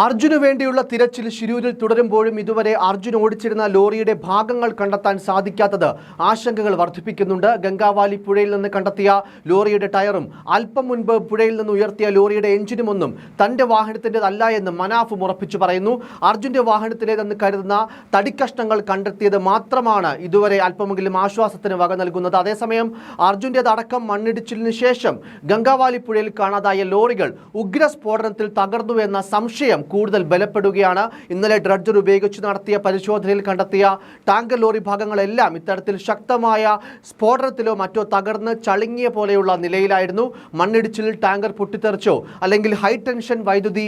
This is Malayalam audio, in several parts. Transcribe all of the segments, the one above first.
അർജുന് വേണ്ടിയുള്ള തിരച്ചിൽ ശിരൂരിൽ തുടരുമ്പോഴും ഇതുവരെ അർജുൻ ഓടിച്ചിരുന്ന ലോറിയുടെ ഭാഗങ്ങൾ കണ്ടെത്താൻ സാധിക്കാത്തത് ആശങ്കകൾ വർദ്ധിപ്പിക്കുന്നുണ്ട്. ഗംഗാവാലി പുഴയിൽ നിന്ന് കണ്ടെത്തിയ ലോറിയുടെ ടയറും അല്പം മുൻപ് പുഴയിൽ നിന്ന് ഉയർത്തിയ ലോറിയുടെ എഞ്ചിനുമൊന്നും തന്റെ വാഹനത്തിൻ്റെതല്ല എന്ന് മനാഫ് ഉറപ്പിച്ചു പറയുന്നു. അർജുന്റെ വാഹനത്തിലേതെന്ന് കരുതുന്ന തടിക്കഷ്ണങ്ങൾ കണ്ടെത്തിയത് മാത്രമാണ് ഇതുവരെ അല്പമെങ്കിലും ആശ്വാസത്തിന് വക നൽകുന്നത്. അതേസമയം അർജുൻ്റെതടക്കം മണ്ണിടിച്ചിലിന് ശേഷം ഗംഗാവാലി പുഴയിൽ കാണാതായ ലോറികൾ ഉഗ്രസ്ഫോടനത്തിൽ തകർന്നു എന്ന സംശയം കൂടുതൽ ബലപ്പെടുകയാണ്. ഇന്നലെ ഡ്രഡ്ജർ ഉപയോഗിച്ച് നടത്തിയ പരിശോധനയിൽ കണ്ടെത്തിയ ടാങ്കർ ലോറി ഭാഗങ്ങളെല്ലാം ഇത്തരത്തിൽ ശക്തമായ സ്ഫോടനത്തിലോ മറ്റോ തകർന്ന് ചളുങ്ങിയ പോലെയുള്ള നിലയിലായിരുന്നു. മണ്ണിടിച്ചിലിൽ ടാങ്കർ പൊട്ടിത്തെറിച്ചോ അല്ലെങ്കിൽ ഹൈ ടെൻഷൻ വൈദ്യുതി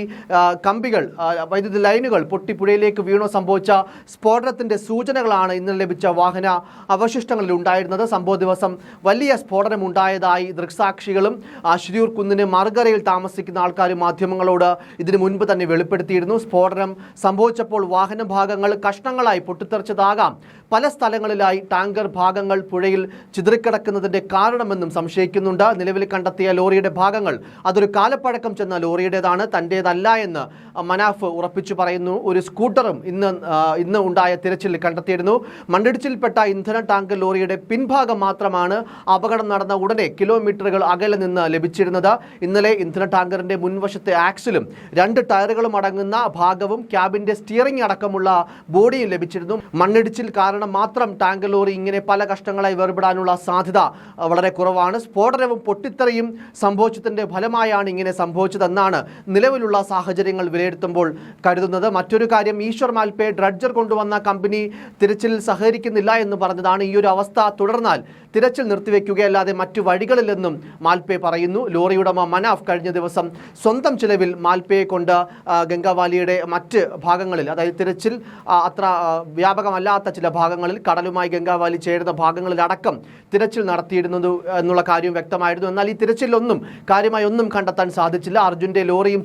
ലൈനുകൾ പൊട്ടി പുഴയിലേക്ക് വീണോ സംഭവിച്ച സ്ഫോടനത്തിന്റെ സൂചനകളാണ് ഇന്നലെ ലഭിച്ച വാഹന അവശിഷ്ടങ്ങളിൽ ഉണ്ടായിരുന്നത്. സംഭവ ദിവസം വലിയ സ്ഫോടനം ഉണ്ടായതായി ദൃക്സാക്ഷികളും ശിരൂർ കുന്നിന് മറുകരയിൽ താമസിക്കുന്ന ആൾക്കാരും മാധ്യമങ്ങളോട് ഇതിനു മുൻപ് തന്നെ വെളിപ്പെടുത്തിയിരുന്നു. സ്ഫോടനം സംഭവിച്ചപ്പോൾ വാഹന ഭാഗങ്ങൾ കഷ്ണങ്ങളായി പൊട്ടിത്തെറിച്ചതാകാം പല സ്ഥലങ്ങളിലായി ടാങ്കർ ഭാഗങ്ങൾ പുഴയിൽ ചിതറിക്കിടക്കുന്നതിന്റെ കാരണമെന്നും സംശയിക്കുന്നുണ്ട്. നിലവിൽ കണ്ടെത്തിയ ലോറിയുടെ ഭാഗങ്ങൾ അതൊരു കാലപ്പഴക്കം ചെന്ന ലോറിയുടേതാണ്, തൻ്റേതല്ല എന്ന് മനാഫ് ഉറപ്പിച്ചു പറയുന്നു. ഒരു സ്കൂട്ടറും ഇന്ന് ഉണ്ടായ തിരച്ചിലിൽ കണ്ടെത്തിയിരുന്നു. മണ്ണിടിച്ചിൽപ്പെട്ട ഇന്ധന ടാങ്കർ ലോറിയുടെ പിൻഭാഗം മാത്രമാണ് അപകടം നടന്ന ഉടനെ കിലോമീറ്ററുകൾ അകലെ നിന്ന് ലഭിച്ചിരുന്നത്. ഇന്നലെ ഇന്ധന ടാങ്കറിന്റെ മുൻവശത്തെ ആക്സിലും 2 ടയറുകളും അടങ്ങുന്ന ഭാഗവും ക്യാബിന്റെ സ്റ്റിയറിംഗ് അടക്കമുള്ള ബോഡിയും ലഭിച്ചിരുന്നു. മണ്ണിടിച്ചിൽ കാരണം മാത്രം ടാങ്കർ ലോറി ഇങ്ങനെ പല കഷ്ടങ്ങളായി വേർപെടാനുള്ള സാധ്യത വളരെ കുറവാണ്. സ്ഫോടനവും പൊട്ടിത്തെറിയും സംഭവിച്ചതിന്റെ ഫലമായാണ് ഇങ്ങനെ സംഭവിച്ചതെന്നാണ് നിലവിലുള്ള സാഹചര്യങ്ങൾ വിലയിരുത്തുമ്പോൾ കരുതുന്നത്. മറ്റൊരു കാര്യം, ഈശ്വർ മാൽപേ ഡ്രഡ്ജർ കൊണ്ടുവന്ന കമ്പനി തിരച്ചിലിൽ സഹകരിക്കുന്നില്ല എന്ന് പറഞ്ഞതാണ്. ഈ ഒരു അവസ്ഥ തുടർന്നാൽ തിരച്ചിൽ നിർത്തിവെക്കുകയല്ലാതെ മറ്റു വഴികളില്ലെന്നും മാൽപേ പറയുന്നു. ലോറി ഉടമ മനാഫ് കഴിഞ്ഞ ദിവസം സ്വന്തം ചിലവിൽ മാൽപേയെ കൊണ്ട് ഗംഗാവാലിയുടെ മറ്റ് ഭാഗങ്ങളിൽ, അതായത് തിരച്ചിൽ അത്ര വ്യാപകമല്ലാത്ത ചില ഭാഗങ്ങളിൽ കടലുമായി ഗംഗാവാലി ചേരുന്ന ഭാഗങ്ങളിൽ അടക്കം തിരച്ചിൽ നടത്തിയിരുന്നത് എന്നുള്ള കാര്യം വ്യക്തമായിരുന്നു. എന്നാൽ ഈ തിരച്ചിലൊന്നും കാര്യമായി ഒന്നും കണ്ടെത്താൻ സാധിച്ചില്ല. അർജുൻ്റെ ലോറിയും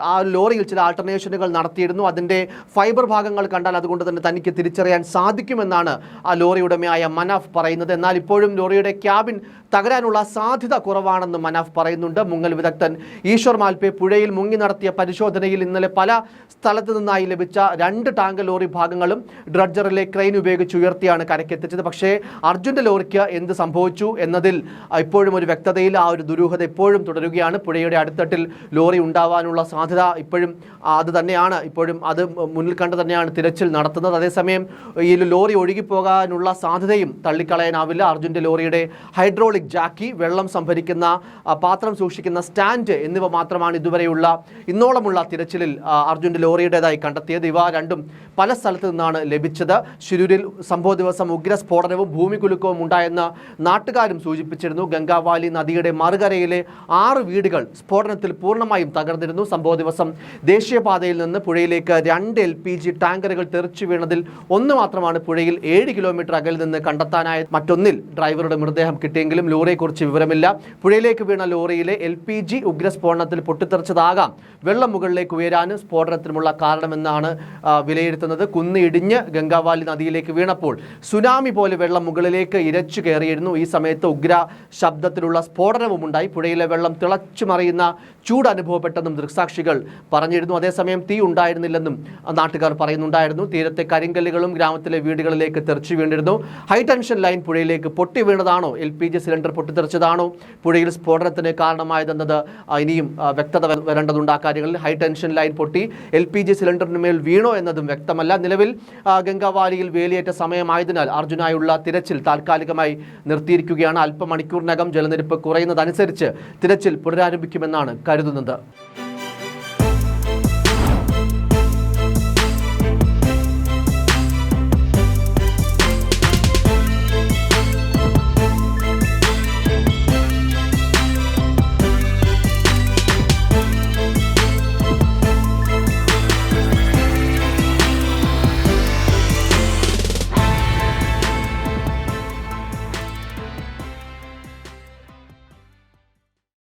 ആ ലോറിയിൽ ചില ആൾട്ടർനേഷനുകൾ നടത്തിയിരുന്നു. അതിൻ്റെ ഫൈബർ ഭാഗങ്ങൾ കണ്ടാൽ അതുകൊണ്ട് തന്നെ തനിക്ക് തിരിച്ചറിയാൻ സാധിക്കുമെന്നാണ് ആ ലോറി ഉടമയായ മനാഫ് പറയുന്നത്. എന്നാൽ ഇപ്പോഴും ലോറിയുടെ ക്യാബിൻ തകരാനുള്ള സാധ്യത കുറവാണെന്ന് മനാഫ് പറയുന്നുണ്ട്. മുങ്ങൽ വിദഗ്ധൻ ഈശ്വർ മാൽപേ പുഴയിൽ മുങ്ങി നടത്തിയ പരിശോധനയിൽ ഇന്നലെ പല സ്ഥലത്തു നിന്നായി ലഭിച്ച 2 ടാങ്കർ ലോറി ഭാഗങ്ങളും ഡ്രഡ്ജറിലെ ക്രെയിൻ ഉപയോഗിച്ച് ഉയർത്തിയാണ് കരക്കെത്തിച്ചത്. പക്ഷേ അർജുൻ്റെ ലോറിക്ക് എന്ത് സംഭവിച്ചു എന്നതിൽ ഇപ്പോഴും ഒരു വ്യക്തതയിൽ ആ ഒരു ദുരൂഹത ഇപ്പോഴും തുടരുകയാണ്. പുഴയുടെ അടിത്തട്ടിൽ ലോറി ഉണ്ടാവാനുള്ള സാധ്യത ഇപ്പോഴും അത് തന്നെയാണ്, ഇപ്പോഴും അത് മുന്നിൽ കണ്ട് തന്നെയാണ് തിരച്ചിൽ നടത്തുന്നത്. അതേസമയം ഈ ലോറി ഒഴുകിപ്പോകാനുള്ള സാധ്യതയും തള്ളിക്കളയാനാവില്ല. അർജുൻ്റെ ലോറിയുടെ ഹൈഡ്രോളിക് ജാക്കി, വെള്ളം സംഭരിക്കുന്ന പാത്രം സൂക്ഷിക്കുന്ന സ്റ്റാൻഡ് എന്നിവ മാത്രമാണ് ഇന്നോളമുള്ള തിരച്ചിലിൽ അർജുൻ്റെ ലോറിയുടേതായി കണ്ടെത്തിയത്. ഇവ രണ്ടും പല സ്ഥലത്തു നിന്നാണ് ലഭിച്ചത്. ശിരൂരിൽ സംഭവ ദിവസം ഉഗ്രസ്ഫോടനവും ഭൂമികുലുക്കവും ഉണ്ടായെന്ന് നാട്ടുകാരും സൂചിപ്പിച്ചിരുന്നു. ഗംഗാവാലി നദിയുടെ മറുകരയിലെ 6 വീടുകൾ സ്ഫോടനത്തിൽ പൂർണ്ണമായും തകർന്നിരുന്നു. സംഭവ ദിവസം ദേശീയപാതയിൽ നിന്ന് പുഴയിലേക്ക് 2 LPG ടാങ്കറുകൾ തെറിച്ചു വീണതിൽ ഒന്ന് മാത്രമാണ് പുഴയിൽ 7 കിലോമീറ്റർ അകലിൽ നിന്ന് കണ്ടെത്താനായത്. മറ്റൊന്നിൽ ഡ്രൈവറുടെ മൃതദേഹം കിട്ടിയെങ്കിലും ലോറിയെക്കുറിച്ച് വിവരമില്ല. പുഴയിലേക്ക് വീണ ലോറിയിലെ LPG ഉഗ്രസ്ഫോടനത്തിൽ പൊട്ടിത്തെറിച്ചതാകാം വെള്ളം മുകളിലേക്ക് ഉയരാനും സ്ഫോടനത്തിനുമുള്ള കാരണമെന്നാണ് വിലയിരുത്തുന്നത്. കുന്ന് ഇടിഞ്ഞ് ഗംഗാവാലി നദിയിലേക്ക് വീണപ്പോൾ സുനാമി പോലെ വെള്ളം മുകളിലേക്ക് ഇരച്ചു കയറിയിരുന്നു. ഈ സമയത്ത് ഉഗ്ര ശബ്ദത്തിലുള്ള സ്ഫോടനവും ഉണ്ടായി. പുഴയിലെ വെള്ളം തിളച്ചു മറിയുന്ന ചൂട് അനുഭവപ്പെട്ടെന്നും ദൃക്സാക്ഷികൾ പറഞ്ഞിരുന്നു. അതേസമയം തീ ഉണ്ടായിരുന്നില്ലെന്നും നാട്ടുകാർ പറയുന്നുണ്ടായിരുന്നു. തീരത്തെ കരിങ്കല്ലുകളും ഗ്രാമത്തിലെ വീടുകളിലേക്ക് തെറിച്ചു വീണിരുന്നു. ഹൈ ടെൻഷൻ ലൈൻ പുഴയിലേക്ക് പൊട്ടി വീണതാണോ, LPG സിലിണ്ടർ പൊട്ടിത്തെറിച്ചതാണോ പുഴയിൽ സ്ഫോടനത്തിന് കാരണമായതെന്നത് ഇനിയും വ്യക്തത വരേണ്ടതുണ്ട്. ആ കാര്യങ്ങളിൽ ഹൈ ടെൻഷൻ ലൈൻ പൊട്ടി LPG സിലിണ്ടറിന് മേൽ വീണോ എന്നതും വ്യക്തമല്ല. നിലവിൽ ഗംഗാവാലിയിൽ വേലിയേറ്റ സമയമായതിനാൽ അർജുനായുള്ള തിരച്ചിൽ താൽക്കാലികമായി നിർത്തിയിരിക്കുകയാണ്. അല്പമണിക്കൂറിനകം ജലനിരപ്പ് കുറയുന്നതനുസരിച്ച് തിരച്ചിൽ പുനരാരംഭിക്കുമെന്നാണ് കരുതുന്നത്.